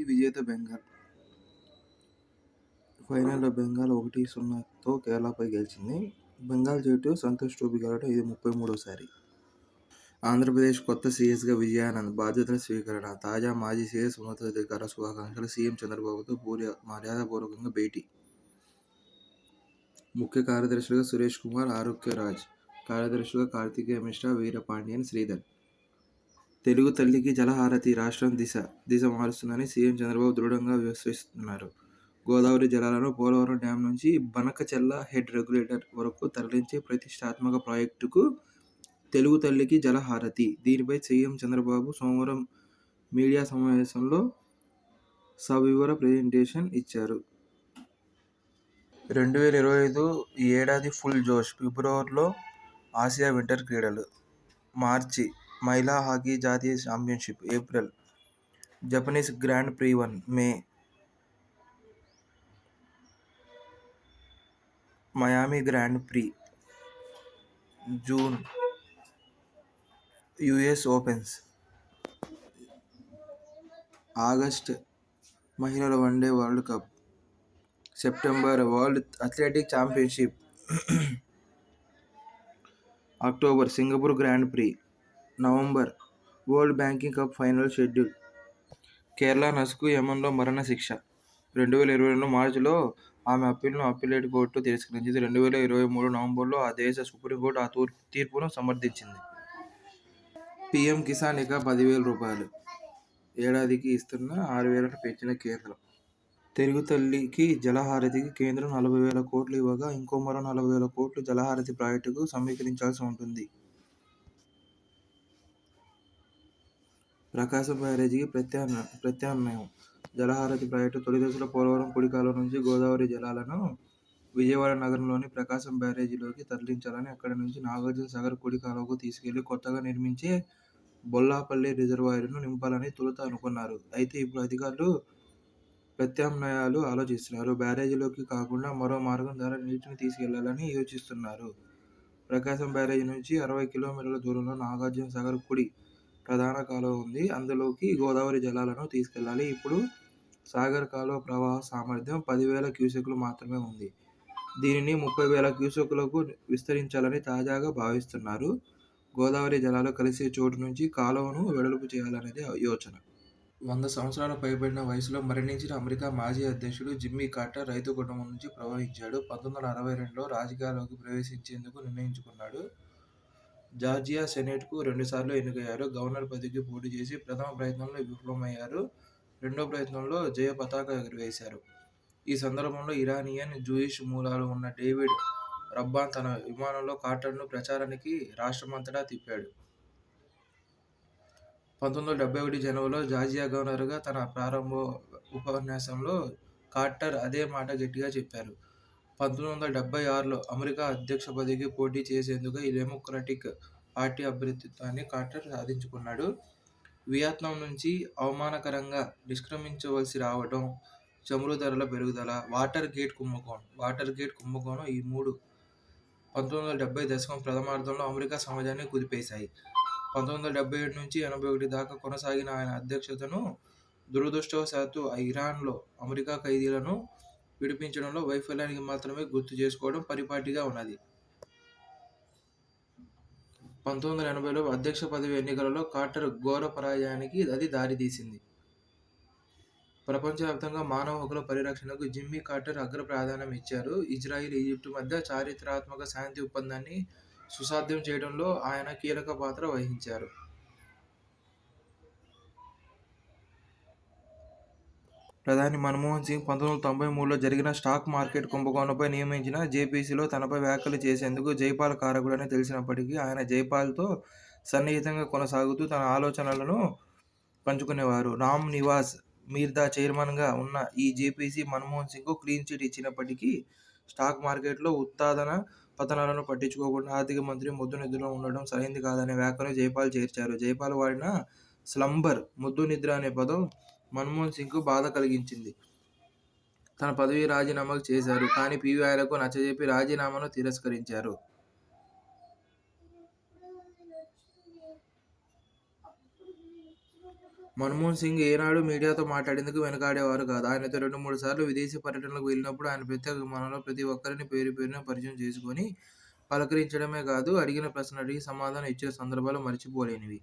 విజేత బెంగాల్. ఫైనల్లో బెంగాల్ 1-0తో కేరళపై గెలిచింది. బెంగాల్ జట్టు సంతోష్ ట్రోఫీ గెలవడం ఇది 33వ సారి. ఆంధ్రప్రదేశ్ కొత్త సీఎస్గా విజయానంద్ బాధ్యతల స్వీకరణ. తాజా మాజీ సీఎస్ ఉన్నతాధికార శుభాకాంక్షలు. సీఎం చంద్రబాబుతో మర్యాదపూర్వకంగా భేటీ. ముఖ్య కార్యదర్శులుగా సురేష్ కుమార్, ఆరోగ్య రాజ్. కార్యదర్శులుగా కార్తికేయ మిశ్రా, వీరపాండియన్, శ్రీధర్. తెలుగు తల్లికి జలహారతి. రాష్ట్రం దిశ మారుస్తుందని సీఎం చంద్రబాబు దృఢంగా విశ్వసిస్తున్నారు. గోదావరి జలాలను పోలవరం డ్యాం నుంచి బనకచెర్ల హెడ్ రెగ్యులేటర్ వరకు తరలించే ప్రతిష్టాత్మక ప్రాజెక్టుకు తెలుగు తల్లికి జలహారతి. దీనిపై సీఎం చంద్రబాబు సోమవారం మీడియా సమావేశంలో సవివర ప్రజెంటేషన్ ఇచ్చారు. 2025 ఈ ఏడాది ఫుల్ జోష్. ఫిబ్రవరిలో ఆసియా వింటర్ క్రీడలు. మార్చి మహిళా హాకీ జాతీయ championship. April Japanese grand prix 1. May Miami grand prix. June US opens. August మహిళల one day world cup. September world athletics championship. October Singapore grand prix. November world banking cup final schedule. Kerala నర్సుకు యెమెన్లో మరణశిక్ష. 2022 మార్చిలో ఆమె అప్పీలును appellate court తిరస్కరించింది. 2023 నవంబర్లో ఆ దేశ సుప్రీంకోర్టు ఆ తీర్పును సమర్థించింది. పీఎం కిసాన్ ఇక 10,000 రూపాయలు ఏడాదికి ఇస్తున్న 6,000ను పెంచిన కేంద్రం. తెలుగు తల్లికి జలహారతికి కేంద్రం 40,000 కోట్లు ఇవ్వగా ఇంకో మరో 40,000 కోట్లు జలహారతి ప్రాజెక్టుకు సమీకరించాల్సి ఉంటుంది. ప్రకాశం బ్యారేజీకి ప్రత్యామ్నాయం. జలహారతి ప్రాజెక్టు తొలి దశలో పోలవరం కుడి కాలువ నుంచి గోదావరి జలాలను విజయవాడ నగరంలోని ప్రకాశం బ్యారేజీలోకి తరలించాలని, అక్కడి నుంచి నాగార్జున సాగర్ కుడి కాలువకు తీసుకెళ్లి కొత్తగా నిర్మించే బొల్లాపల్లి రిజర్వాయర్ను నింపాలని తొలుత అనుకున్నారు. అయితే ఇప్పుడు అధికారులు ప్రత్యామ్నాయాలు ఆలోచిస్తున్నారు. బ్యారేజీలోకి కాకుండా మరో మార్గం ద్వారా నీటిని తీసుకెళ్లాలని యోచిస్తున్నారు. ప్రకాశం బ్యారేజీ నుంచి 60 కిలోమీటర్ల దూరంలో నాగార్జున సాగర్ కుడి ప్రధాన కాలువ ఉంది. అందులోకి గోదావరి జలాలను తీసుకెళ్లాలి. ఇప్పుడు సాగర్ కాలువ ప్రవాహ సామర్థ్యం 10,000 క్యూసెక్లు మాత్రమే ఉంది. దీనిని 30,000 క్యూసెక్లకు విస్తరించాలని తాజాగా భావిస్తున్నారు. గోదావరి జలాలు కలిసే చోటు నుంచి కాలువను వెడల్పు చేయాలనేది యోచన. 100 సంవత్సరాల పైబడిన వయసులో మరణించిన అమెరికా మాజీ అధ్యక్షుడు జిమ్మీ కార్టర్ రైతు కుటుంబం నుంచి ప్రవహించాడు. 1962లో రాజకీయాల్లోకి ప్రవేశించేందుకు నిర్ణయించుకున్నాడు. జార్జియా సెనేట్కు 2 సార్లు ఎన్నికయ్యారు. గవర్నర్ పదవికి పోటీ చేసి ప్రథమ ప్రయత్నంలో విఫలమయ్యారు. రెండో ప్రయత్నంలో జయ పతాక ఎగురవేశారు. ఈ సందర్భంలో ఇరానియన్, జూయిష్ మూలాలు ఉన్న డేవిడ్ రబ్బాన్ తన విమానంలో కార్టర్ను ప్రచారానికి రాష్ట్రమంతటా తిప్పాడు. 1971 జనవరిలో జార్జియా గవర్నర్గా తన ప్రారంభ ఉపన్యాసంలో కార్టర్ అదే మాట గట్టిగా చెప్పారు. 1976లో అమెరికా అధ్యక్ష పదవికి పోటీ చేసేందుకు డెమోక్రటిక్ పార్టీ అభ్యర్థిత్వాన్ని కార్టర్ సాధించుకున్నాడు. వియత్నాం నుంచి అవమానకరంగా నిష్క్రమించవలసి రావడం, చమురు ధరల పెరుగుదల, వాటర్ గేట్ కుంభకోణం ఈ మూడు 1970 దశకం ప్రథమార్థంలో అమెరికా సమాజాన్ని కుదిపేశాయి. 1977 నుంచి 81 దాకా కొనసాగిన ఆయన అధ్యక్షతను దురదృష్టవశాత్తు ఇరాన్లో అమెరికా ఖైదీలను విడిపించడంలో వైఫల్యానికి మాత్రమే గుర్తు చేసుకోవడం పరిపాటిగా ఉన్నది. 1980లో అధ్యక్ష పదవి ఎన్నికలలో కార్టర్ ఘోర పరాజయానికి అది దారితీసింది. ప్రపంచవ్యాప్తంగా మానవ హక్కుల పరిరక్షణకు జిమ్మీ కార్టర్ అగ్ర ప్రాధాన్యం ఇచ్చారు. ఇజ్రాయిల్, ఈజిప్టు మధ్య చారిత్రాత్మక శాంతి ఒప్పందాన్ని సుసాధ్యం చేయడంలో ఆయన కీలక పాత్ర వహించారు. ప్రధాని మన్మోహన్ సింగ్ 1993లో జరిగిన స్టాక్ మార్కెట్ కుంభకోణంపై నియమించిన జేపీసీలో తనపై వ్యాఖ్యలు చేసేందుకు జైపాల్ కారకుడని తెలిసినప్పటికీ ఆయన జైపాల్తో సన్నిహితంగా కొనసాగుతూ తన ఆలోచనలను పంచుకునేవారు. రామ్ నివాస్ మీర్దా చైర్మన్గా ఉన్న ఈ జేపీసీ మన్మోహన్ సింగ్కు క్లీన్ చిట్ ఇచ్చినప్పటికీ స్టాక్ మార్కెట్లో ఉత్థాన పతనాలను పట్టించుకోకుండా ఆర్థిక మంత్రి మొద్దు నిద్రలో ఉండడం సరైంది కాదనే వ్యాఖ్యను జైపాల్ చేర్చారు. జైపాల్ వాడిన స్లంబర్, మొద్దు నిద్ర అనే పదం మన్మోహన్ సింగ్కు బాధ కలిగించింది. తన పదవి రాజీనామా చేశారు. కానీ పీవీఐలకు నచ్చజెప్పి రాజీనామాను తిరస్కరించారు. మన్మోహన్ సింగ్ ఏనాడూ మీడియాతో మాట్లాడేందుకు వెనుకాడేవారు కాదు. ఆయనతో 2, 3 సార్లు విదేశీ పర్యటనలకు వెళ్ళినప్పుడు ఆయన ప్రత్యేక విమానంలో ప్రతి ఒక్కరిని పేరు పేరున పరిచయం చేసుకొని, పలకరించడమే కాదు, అడిగిన ప్రశ్నలు అడిగి సమాధానం ఇచ్చిన సందర్భాలు మరిచిపోలేనివి.